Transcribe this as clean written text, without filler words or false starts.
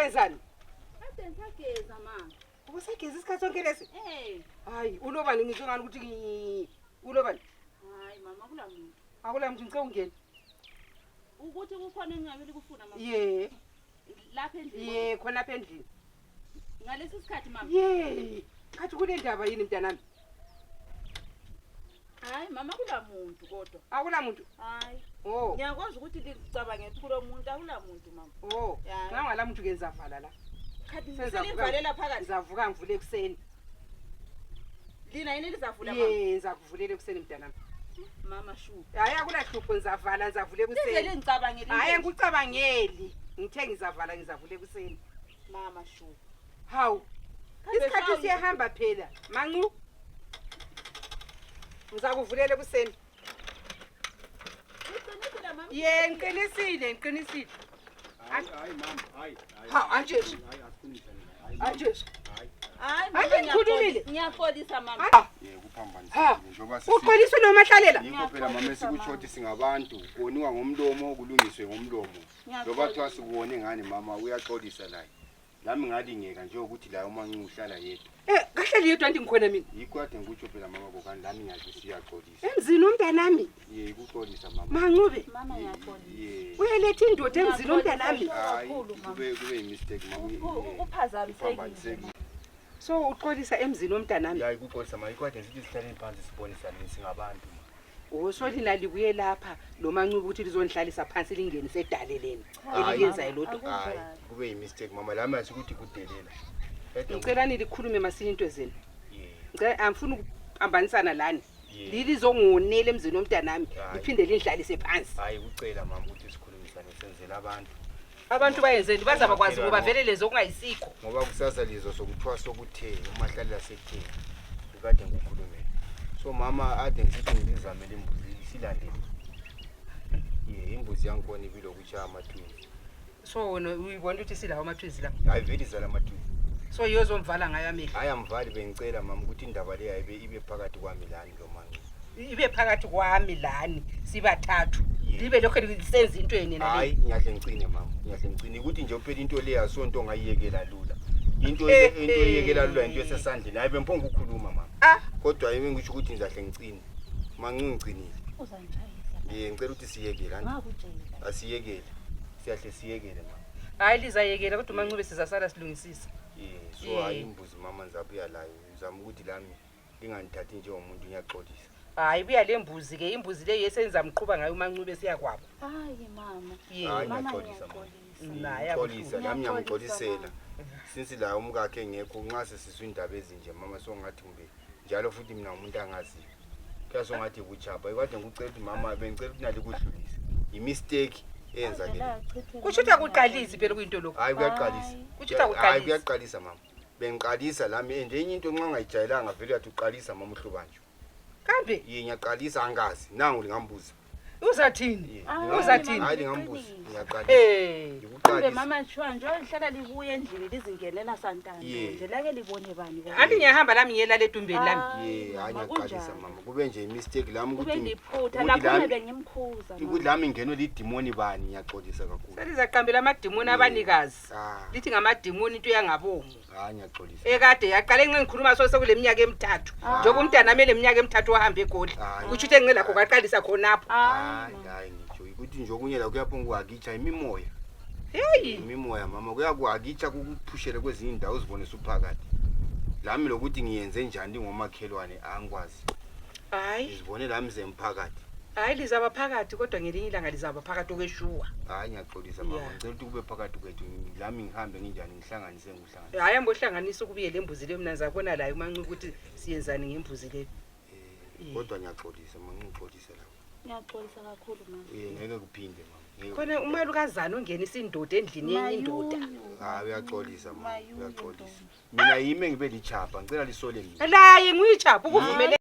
wenzani? Kade ngisageza mama. Ubusageza isikhathi sonke lesi? Hayi, ulobani ngisho ngani ukuthi ulobani? Hayi mama kula muntu. Akula muntu ngicela ungene. Ukuthi kukhona engingaveli kufuna mama. Lapha endlini. Khona lapha endlini. Ngalesi sikhathi mama. Kathi kule ndaba yini mntanami? Hayi mama kula muntu kodwa. Akula muntu? Hayi. Ngiyakwazi ukuthi ngicabanga kulo muntu akula muntu mama. Ngangala muntu ke ngizavala la. Khathi selivalela phakathi. Ngizavuka ngivule ekseni. Lina yini lizavula mama? Ngizakuvulela ekseni mntanami. Mama shu. Hayi akulahlupho ngizavala ngizavule ekseni. Ngizele ngicabangeli. Hayi ngicabangeli. Ngithe ngizavala ngizavule ekseni. Mama shu. Hawu. Isikhathi siyahamba phela. Mancu. Ngizakuvulela ekseni. Uqinisile mama? Ngiqinisile. Hayi mama, hayi. Ha, anje. Hayi, ngiyaxolisa mama. Kuphambanisa njengoba uxoliswe nomahlalela. yikho phela mama esikutshothi singabantu koniwa ngomlomo kulungiswe ngomlomo. Ngoba kuthiwa sikuwone ngani mama uyaxolisa laye. Nami ngalingeka nje ukuthi la uma ngihlala yedwa. Kahle yedwa ngikhona mina. Yikho kade ngikutsho phela mama kokani lami ngiyazi siyaxolisa. Emzini umntanami. Ukuxolisa mama. Manqube. Mama ngiyaxolisa. Uyaletha indoda emzini umntanami. Kube yimistake mama. Uphazamisekile. So uxolisa emzini omntanami. Hayi kuxolisa mama yikho kade sithi sihlaleni phansi sibonisane singabantu. Solina libuye lapha lo Manqube ukuthi lizonihlalisa phansi lingenise edaleleni. Eliyenza yilodwa. Hayi kube yimistake mama lami yazi ukuthi kudelela. Ngicela nilikhulume masinya into zenu. Ngicela angifuni ukuphambanisana lani. Lilizongonela emzini omntanami liphinde linihlalise phansi. Hayi ucela mama ukuthi sikhulumisane senzele abantu bayenzeni bazaba kwazi ngoba vele lezo kungayisikho ngoba kusasa lizo sokuthiwa sokuthe umahlalela sekuthe ukade ngikhulume so mama ade ngithi ngizame lembuzi silandele imbuzi yankoni bilokutsha amathunzi so wena uyibona ukuthi silawo amathunzi la hayi vele zala amathunzi so yozomvala ngayo amehlo hayi amvali bengicela mama ukuthi indaba le yayibe ibe phakathi kwami lani lo manje ibe phakathi kwami lani sibathathu libe lokho lisenza into yeni nale hayi ngiyahle ngicine mama ngiyahle ngicine ukuthi nje uphela into le yasonto ongayiyekela lula into eyekela lula into esesandleni hayi bemphonga ukukhuluma mama kodwa yimi ngisho ukuthi ngizahle ngicine mancu ngicinile uzangichayisa ngicela ukuthi siyekele ngakutshela asiyekele siyahle siyekele mama hayi lizayekela kodwa uMancube sizasala silungisisa so hayi imbuzi mama ngizabuya layo ngizama ukuthi lami linganithathi nje umuntu ngiyaxolisa hayi buya lembuzi ke imbuzi le yesenza mqhuba ngayo uMancube siyakwabo hayi mama ngiyaxolisa ngiyaxolisa nami ngiyamxolisela since la umkakhe engekho nxa sesizwe indaba ezinje mama songathi ngbe njalo futhi mina umuntu angazi kaya songathi kuchapha ikade ngicela ukuthi mama bengicela ukuthi nali kudlulisa imistake eyenza ke kushutha kuqalisi phela kuyinto lokho hayi kuyaqalisa kushutha kuqalisa hayi kuyaqalisa mama bengiqalisa lami enye into nxa ngayijayelanga vele yathi uqalisa mama uhlubanje kambe ngiyaqalisa angazi nangu lingambuza uzathini hayi lingambuza ngiyaqalisa kambe mama nshwa nje lihlala libuye endlini lizingenela santana nje lake libone bani anti ngiyahamba lami ngiyela ledumbeni lami hayi ngiyaqalisa mama kube nje imistake lami ukuthi ngiphutha lapho bengimkhuza ukuthi lami ngeno lidimoni bani ngiyaxolisa kakhulu selizaqambela amadimoni abanikazi lithi ngamadimoni into yangabomu hayi ngiyaxolisa ekade yaqale ngikhuluma so sekuleminyaka emithathu njengoba umntana amele iminyaka emithathu wahamba egoli kuthi ukuthi engelakho kwaqalisa khonapho hayi ngitsho ukuthi nje okunye la kuyaphonga ukugitsha imimoya imimoya mama kuyakuhakitsha kukuphushele kwezinye indawo uzibone suphakathi lami lokuthi ngiyenze njani ngomakhelwane angikwazi hayi ngizibone lami zemphakathi hayi lizaba phakathi kodwa ngelinye ilanga lizaba phakathi okweshuwa hayi ngiyaxolisa mama ngicela ukuthi kube phakathi kwethu lami ngihambe nginjani ngihlanganise ngohlanganise hayi ambohlanganisa ukubuye lembuzi le mina zabona la uMancube ukuthi siyenzani ngembuzi le kodwa ngiyaxolisa mama ngixolise la ngiyaxolisa kakhulu mama ngeke kuphinde mama khona umalukazana ongenisa indoda endlini yenye indoda hayi uyaxolisa mama uyaxolisa mina yime ngibe lichapha ngicela lisole mina laye nguyichapha ukuvumele